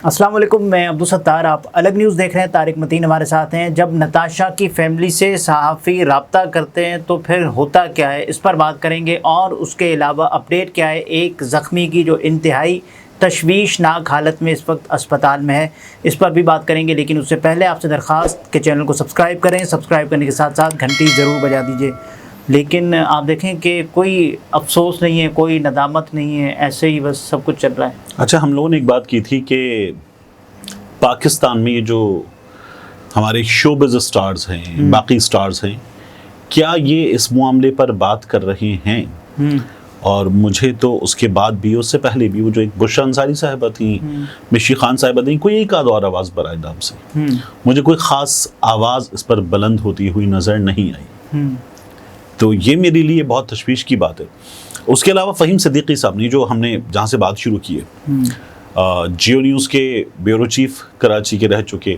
السلام علیکم، میں عبدالستار، آپ الگ نیوز دیکھ رہے ہیں۔ طارق متین ہمارے ساتھ ہیں۔ جب نتاشا کی فیملی سے صحافی رابطہ کرتے ہیں تو پھر ہوتا کیا ہے، اس پر بات کریں گے، اور اس کے علاوہ اپڈیٹ کیا ہے ایک زخمی کی جو انتہائی تشویشناک حالت میں اس وقت اسپتال میں ہے، اس پر بھی بات کریں گے۔ لیکن اس سے پہلے آپ سے درخواست کہ چینل کو سبسکرائب کریں، سبسکرائب کرنے کے ساتھ ساتھ گھنٹی ضرور بجا دیجیے۔ لیکن آپ دیکھیں کہ کوئی افسوس نہیں ہے، کوئی ندامت نہیں ہے، ایسے ہی بس سب کچھ چل رہا ہے۔ اچھا، ہم لوگوں نے ایک بات کی تھی کہ پاکستان میں یہ جو ہمارے شوبز اسٹارز ہیں، باقی اسٹارز ہیں، کیا یہ اس معاملے پر بات کر رہے ہیں؟ اور مجھے تو اس کے بعد بھی، اس سے پہلے بھی، وہ جو ایک بشرا انصاری صاحبہ تھیں، مشی خان صاحبہ تھیں، کوئی ایک آدھ اور آواز برائے نام سے مجھے کوئی خاص آواز اس پر بلند ہوتی ہوئی نظر نہیں آئی، تو یہ میرے لیے بہت تشویش کی بات ہے۔ اس کے علاوہ فہیم صدیقی صاحب نے، جو ہم نے جہاں سے بات شروع کی ہے، جیو نیوز کے بیورو چیف کراچی کے رہ چکے،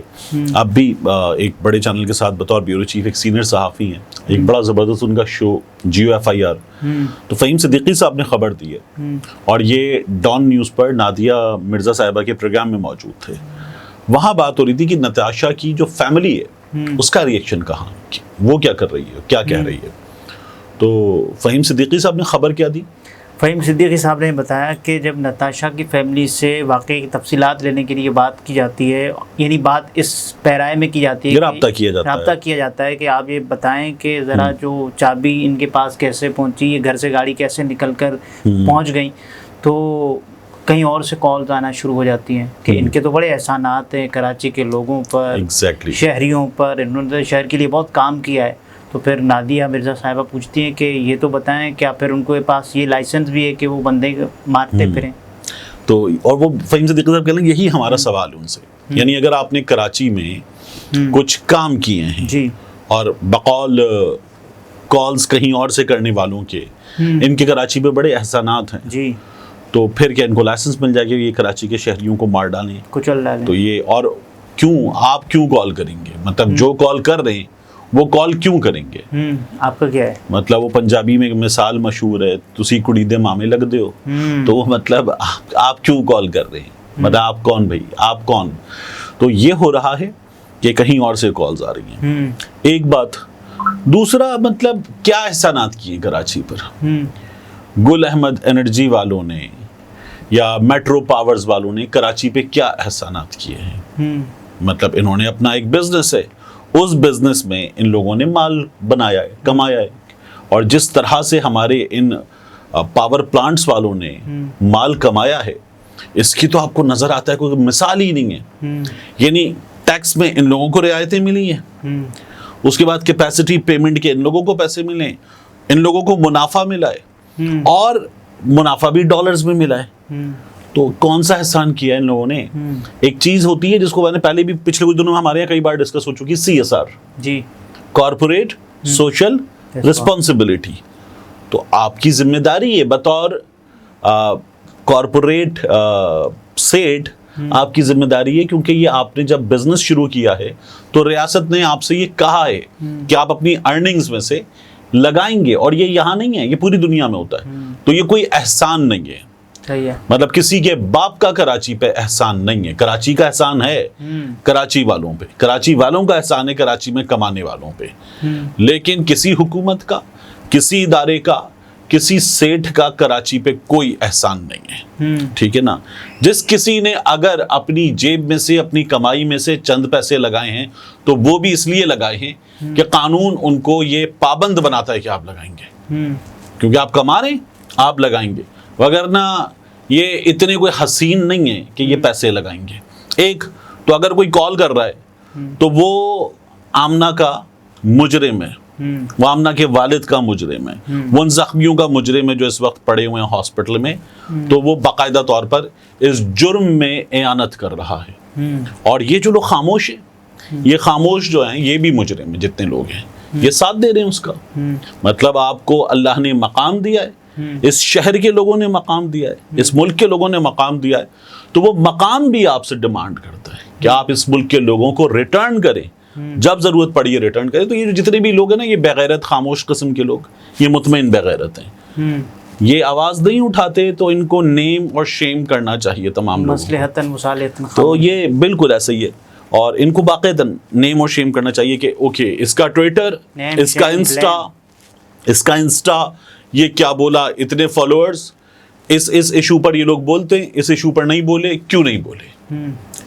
اب بھی ایک بڑے چینل کے ساتھ بطور بیورو چیف ایک سینئر صحافی ہیں، ایک بڑا زبردست ان کا شو جیو FIR، تو فہیم صدیقی صاحب نے خبر دی ہے، اور یہ ڈان نیوز پر نادیہ مرزا صاحبہ کے پروگرام میں موجود تھے۔ وہاں بات ہو رہی تھی کہ نتاشا کی جو فیملی ہے اس کا ریئیکشن کہاں، وہ کیا کر رہی ہے، کیا کہہ رہی ہے۔ تو فہیم صدیقی صاحب نے خبر کیا دی؟ فہیم صدیقی صاحب نے بتایا کہ جب نتاشا کی فیملی سے واقعی کی تفصیلات لینے کے لیے بات کی جاتی ہے، یعنی بات اس پیرائے میں کی جاتی ہے، رابطہ کیا جاتا ہے کہ آپ یہ بتائیں کہ ذرا جو چابی ان کے پاس کیسے پہنچی، یہ گھر سے گاڑی کیسے نکل کر پہنچ گئی، تو کہیں اور سے کالز آنا شروع ہو جاتی ہیں کہ ان کے تو بڑے احسانات ہیں کراچی کے لوگوں پر، شہریوں پر، انہوں نے شہر کے لیے بہت کام کیا ہے۔ تو پھر نادیہ مرزا صاحبہ پوچھتی ہیں کہ یہ تو بتائیں کیا پھر ان کے پاس یہ لائسنس بھی ہے کہ وہ بندے مارتے پھریں؟ تو اور وہ فہیم صدیقی صاحب کہہ لیں یہی ہمارا سوال ہے ان سے، یعنی اگر آپ نے کراچی میں کچھ کام کیے ہیں جی، اور بقول کالز کہیں اور سے کرنے والوں کے ان کے کراچی میں بڑے احسانات ہیں جی، تو پھر کیا ان کو لائسنس مل جائے گا یہ کراچی کے شہریوں کو مار ڈالیں، کچل ڈالیں؟ تو یہ، اور کیوں آپ کیوں کال کریں گے، مطلب جو کال کر رہے ہیں وہ کال کیوں کریں گے؟ آپ کا کیا ہے مطلب وہ پنجابی میں مثال مشہور ہے، تسی کڑی دے مامے لگ دے ہو، تو وہ مطلب آپ کیوں کال کر رہے ہیں، مطلب آپ کون بھائی، آپ کون؟ تو یہ ہو رہا ہے کہ کہیں اور سے کالز آ رہی ہیں، ایک بات۔ دوسرا، مطلب کیا احسانات کیے کراچی پر؟ گل احمد انرجی والوں نے یا میٹرو پاورز والوں نے کراچی پہ کیا احسانات کیے ہیں؟ مطلب انہوں نے اپنا ایک بزنس ہے، اس بزنس میں ان لوگوں نے مال بنایا ہے، کمایا ہے، اور جس طرح سے ہمارے ان پاور پلانٹس والوں نے مال کمایا ہے، اس کی تو آپ کو نظر آتا ہے کوئی مثال ہی نہیں ہے۔ یعنی ٹیکس میں ان لوگوں کو رعایتیں ملی ہیں، اس کے بعد کیپیسٹی پیمنٹ کے ان لوگوں کو پیسے ملے ہیں، ان لوگوں کو منافع ملا ہے، اور منافع بھی ڈالرز میں ملا ہے، تو کون سا احسان کیا ہے ان لوگوں نے؟ ایک چیز ہوتی ہے جس کو میں نے پہلے بھی پچھلے کچھ دنوں میں ہمارے یہاں کئی بار ڈسکس ہو چکی، CSR، جی، کارپوریٹ سوشل رسپانسبلٹی۔ تو آپ کی ذمہ داری ہے بطور کارپوریٹ سیٹ، آپ کی ذمہ داری ہے، کیونکہ یہ آپ نے جب بزنس شروع کیا ہے تو ریاست نے آپ سے یہ کہا ہے کہ آپ اپنی ارننگز میں سے لگائیں گے، اور یہ یہاں نہیں ہے، یہ پوری دنیا میں ہوتا ہے، تو یہ کوئی احسان نہیں ہے۔ مطلب کسی کے باپ کا کراچی پہ احسان نہیں ہے، کراچی کا احسان ہے کراچی والوں پہ، کراچی والوں کا احسان ہے کراچی میں کمانے والوں پہ، لیکن کسی حکومت کا، کسی ادارے کا، کسی سیٹھ کا کراچی پہ کوئی احسان نہیں ہے، ٹھیک ہے نا؟ جس کسی نے اگر اپنی جیب میں سے، اپنی کمائی میں سے چند پیسے لگائے ہیں تو وہ بھی اس لیے لگائے ہیں کہ قانون ان کو یہ پابند بناتا ہے کہ آپ لگائیں گے، کیونکہ آپ کما رہے ہیں آپ لگائیں گے، وگرنہ یہ اتنے کوئی حسین نہیں ہے کہ یہ پیسے لگائیں گے۔ ایک تو اگر کوئی کال کر رہا ہے تو وہ آمنہ کا مجرم ہے، وہ آمنہ کے والد کا مجرم ہے، وہ ان زخمیوں کا مجرم ہے جو اس وقت پڑے ہوئے ہیں ہاسپٹل میں، تو وہ باقاعدہ طور پر اس جرم میں اعانت کر رہا ہے، اور یہ جو لوگ خاموش ہیں، یہ خاموش جو ہیں یہ بھی مجرم ہیں، جتنے لوگ ہیں یہ ساتھ دے رہے ہیں اس کا۔ مطلب آپ کو اللہ نے مقام دیا ہے، اس شہر کے لوگوں نے مقام دیا ہے، اس ملک کے لوگوں نے مقام دیا ہے، تو وہ مقام بھی آپ سے ڈیمانڈ کرتا ہے کہ آپ اس ملک کے لوگوں کو ریٹرن کریں، جب ضرورت پڑی ہے ریٹرن کریں۔ تو یہ جتنے بھی لوگ ہیں نا، یہ بغیرت خاموش قسم کے لوگ، یہ مطمئن بغیرت ہیں، یہ آواز نہیں اٹھاتے تو ان کو نیم اور شیم کرنا چاہیے تمام لوگوں کو. مصلحتاً مصالحتاً. تو یہ بالکل ایسا ہی ہے, اور ان کو باقاعدہ نیم اور شیم کرنا چاہیے کہ اوکے اس کا ٹویٹر, اس کا انسٹا یہ کیا بولا, اتنے فالوورز, اس ایشو پر یہ لوگ بولتے ہیں, اس ایشو پر نہیں بولے, کیوں نہیں بولے.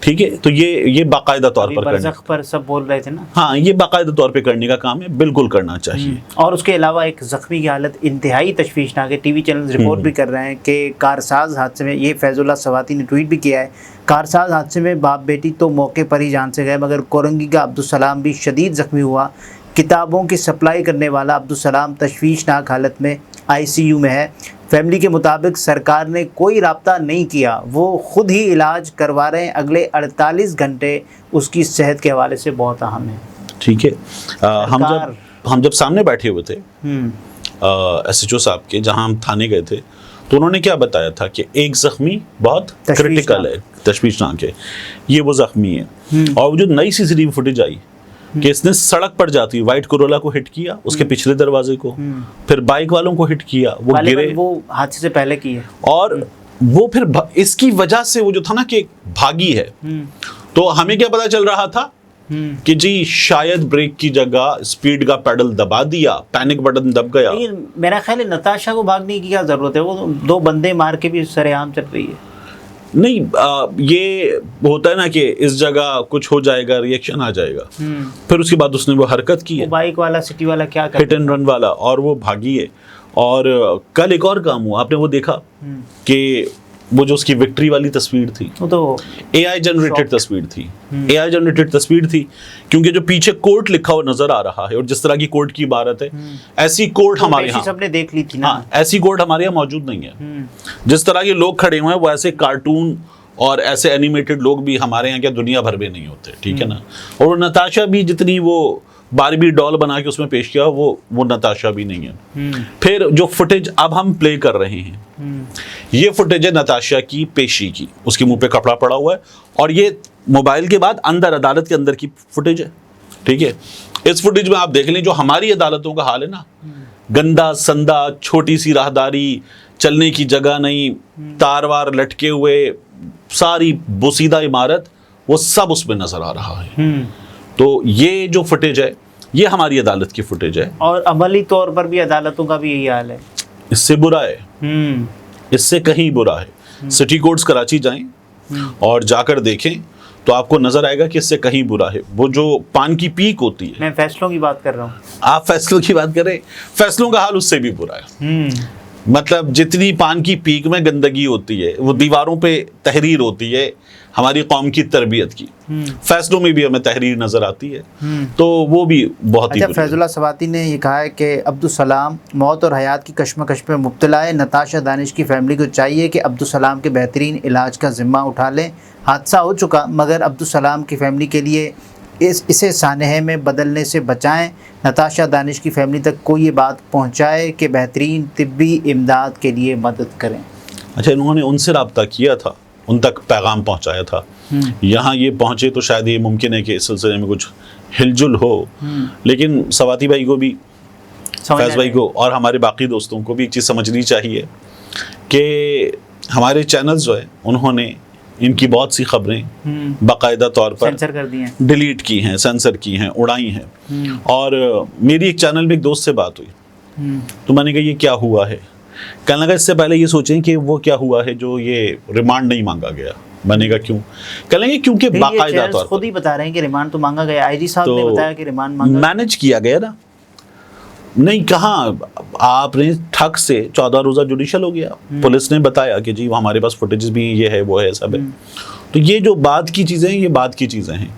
ٹھیک ہے, تو یہ باقاعدہ طور پر برزخ پر سب بول رہے تھے نا. ہاں, یہ باقاعدہ طور پہ کرنے کا کام ہے, بالکل کرنا چاہیے. اور اس کے علاوہ ایک زخمی کی حالت انتہائی تشویشناک ہے. ٹی وی چینلز رپورٹ بھی کر رہے ہیں کہ کارساز حادثے میں, یہ فیض اللہ سواتی نے ٹویٹ بھی کیا ہے, کارساز حادثے میں باپ بیٹی تو موقع پر ہی جان سے گئے, مگر کورنگی کا عبدالسلام بھی شدید زخمی ہوا. کتابوں کی سپلائی کرنے والا عبدالسلام تشویشناک حالت میں ICU میں ہے. فیملی کے مطابق سرکار نے کوئی رابطہ نہیں کیا, وہ خود ہی علاج کروا رہے ہیں. اگلے 48 گھنٹے اس کی صحت کے حوالے سے بہت اہم ہے. ٹھیک ہے, ہم جب سامنے بیٹھے ہوئے تھے SHO صاحب کے, جہاں ہم تھانے گئے تھے, تو انہوں نے کیا بتایا تھا کہ ایک زخمی بہت کرٹیکل ہے, تشویشناک ہے, یہ وہ زخمی ہے. اور وہ جو نئی CCTV فوٹیج آئی کہ اس نے سڑک پر جاتی وائٹ کرولا کو ہٹ کیا, اس کے پچھلے دروازے کو, پھر بائک والوں کو ہٹ کیا, وہ گرے, وہ حادثے سے پہلے کی ہے, اور وہ پھر اس کی وجہ سے وہ جو تھا نا کہ بھاگی ہے. تو ہمیں کیا پتا چل رہا تھا کہ جی شاید بریک کی جگہ اسپیڈ کا پیڈل دبا دیا, پینک بٹن دب گیا. میرا خیال ہے نتاشا کو بھاگنے کی کیا ضرورت ہے, وہ 2 بندے مار کے بھی سرعام چل رہی ہے. نہیں, یہ ہوتا ہے نا کہ اس جگہ کچھ ہو جائے گا, ریئیکشن آ جائے گا, پھر اس کے بعد اس نے وہ حرکت کی ہے, بائک والا سٹی والا کیا کرتا ہے, ہٹ اینڈ رن والا, اور وہ بھاگی ہے. اور کل ایک اور کام ہوا, آپ نے وہ دیکھا کہ وہ جو اس کی وکٹری والی تصویر تھی, وہ تو AI جنریٹڈ تصویر تھی, AI جنریٹڈ تصویر تھی, کیونکہ جو پیچھے کورٹ لکھا ہوا نظر آ رہا ہے, اور جس طرح کی کورٹ کی عبارت ہے, ایسی کورٹ ہمارے یہاں سب نے دیکھ لی تھی نا, ایسی کورٹ ہمارے یہاں موجود نہیں ہے. جس طرح کے لوگ کھڑے ہوئے ہیں, وہ ایسے کارٹون اور ایسے اینیمیٹڈ لوگ بھی ہمارے یہاں کیا دنیا بھر میں نہیں ہوتے. ٹھیک ہے نا, اور نتاشا بھی جتنی وہ باربی ڈال بنا کے اس میں پیش کیا, وہ نتاشا بھی نہیں ہے. پھر جو فوٹیج اب ہم پلے کر رہے ہیں, یہ فوٹیج ہے نتاشا کی پیشی کی, اس کے منہ پہ کپڑا پڑا ہوا ہے, اور یہ موبائل کے بعد اندر عدالت کے اندر کی فوٹیج ہے. ٹھیک ہے, اس فوٹیج میں آپ دیکھ لیں جو ہماری عدالتوں کا حال ہے نا, گندا سندا, چھوٹی سی راہداری, چلنے کی جگہ نہیں, تار وار لٹکے ہوئے, ساری بوسیدہ عمارت, وہ سب اس میں نظر آ رہا ہے. تو یہ جو فوٹیج ہے یہ ہماری عدالت کی فوٹیج ہے, اور عملی طور پر بھی عدالتوں کا بھی یہی حال ہے. اس سے برا ہے, اس سے کہیں برا ہے. سٹی کورٹس کراچی جائیں اور جا کر دیکھیں تو آپ کو نظر آئے گا کہ اس سے کہیں برا ہے. وہ جو پان کی پیک ہوتی ہے, میں فیصلوں کی بات کر رہا ہوں, آپ فیصلوں کی بات کریں, فیصلوں کا حال اس سے بھی برا ہے. مطلب جتنی پان کی پیک میں گندگی ہوتی ہے, وہ دیواروں پہ تحریر ہوتی ہے ہماری قوم کی تربیت کی, فیصلوں میں بھی ہمیں تحریر نظر آتی ہے, تو وہ بھی بہت ہی. فیض اللہ سواتی نے یہ کہا ہے کہ عبدالسلام موت اور حیات کی کشمکش میں مبتلا ہے. نتاشا دانش کی فیملی کو چاہیے کہ عبدالسلام کے بہترین علاج کا ذمہ اٹھا لیں. حادثہ ہو چکا, مگر عبدالسلام کی فیملی کے لیے اسے سانحے میں بدلنے سے بچائیں. نتاشا دانش کی فیملی تک کوئی یہ بات پہنچائے کہ بہترین طبی امداد کے لیے مدد کریں. اچھا, انہوں نے ان سے رابطہ کیا تھا, ان تک پیغام پہنچایا تھا, یہاں یہ پہنچے تو شاید یہ ممکن ہے کہ اس سلسلے میں کچھ ہل جل ہو. لیکن سواتی بھائی کو بھی, فیض بھائی کو اور ہمارے باقی دوستوں کو بھی ایک چیز سمجھنی چاہیے کہ ہمارے چینلز جو ہے انہوں نے ان کی بہت سی خبریں باقاعدہ طور پر سینسر کر دی ہیں, ڈیلیٹ کی ہیں, سینسر کی ہیں, اڑائی ہیں. اور میری ایک چینل میں ایک دوست سے بات ہوئی, تو میں نے کہا یہ کیا ہوا ہے. کہنے لگا اس سے پہلے یہ سوچیں کہ وہ کیا ہوا ہے جو یہ ریمانڈ نہیں مانگا گیا. میں نے کہا کیوں؟ کہنے لگے کیونکہ باقاعدہ طور پر خود ہی بتا رہے ہیں کہ ریمانڈ تو مانگا گیا. IG صاحب نے بتایا کہ ریمانڈ مانگا, مینج کیا گیا نا. نہیں, کہاں آپ نے ٹھک سے 14 روزہ جوڈیشل ہو گیا, پولیس نے بتایا کہ جی وہ ہمارے پاس فوٹیجز بھی یہ ہے وہ ہے سب ہے. تو یہ جو بعد کی چیزیں ہیں یہ بعد کی چیزیں ہیں.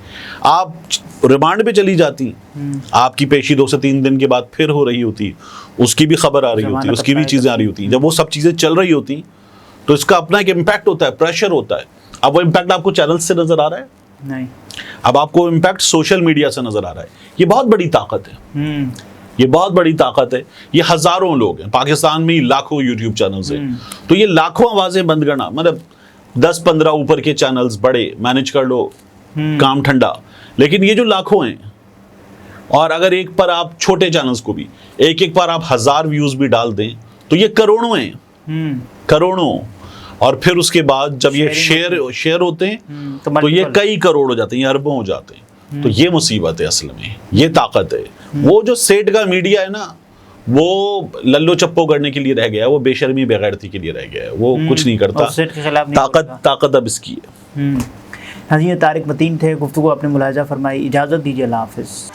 آپ ریمانڈ پہ چلی جاتی, آپ کی پیشی 2 سے 3 دن کے بعد پھر ہو رہی ہوتی, اس کی بھی خبر آ رہی ہوتی, اس کی بھی چیزیں آ رہی ہوتی. جب وہ سب چیزیں چل رہی ہوتی تو اس کا اپنا ایک امپیکٹ ہوتا ہے, پریشر ہوتا ہے. اب وہ امپیکٹ آپ کو چینل سے نظر آ رہا ہے نہیں, اب آپ کو امپیکٹ سوشل میڈیا سے نظر آ رہا ہے. یہ بہت بڑی طاقت ہے, یہ بہت بڑی طاقت ہے. یہ ہزاروں لوگ ہیں پاکستان میں, لاکھوں یوٹیوب چینلز ہیں. تو یہ لاکھوں آوازیں بند کرنا, مطلب 10-15 اوپر کے چینلز بڑے مینج کر لو, کام ٹھنڈا. لیکن یہ جو لاکھوں ہیں, اور اگر ایک پر آپ چھوٹے چینلز کو بھی ایک پر آپ 1000 ویوز بھی ڈال دیں تو یہ کروڑوں ہیں، کروڑوں. اور پھر اس کے بعد جب یہ شیئر ہوتے ہیں تو یہ کئی کروڑ ہو جاتے ہیں، یہ اربوں ہو جاتے ہیں. تو یہ مصیبت ہے اصل میں، یہ طاقت ہے. وہ جو سیٹ کا میڈیا ہے نا، وہ للو چپو کرنے کے لیے رہ گیا ہے، وہ بے شرمی بے غیرتی کے لیے رہ گیا ہے، وہ کچھ نہیں کرتا. طاقت اب اس کی ہے. ہاں جی، طارق متین تھے، گفتگو اپنے ملاحظہ فرمائی. اجازت دیجیے، اللہ حافظ.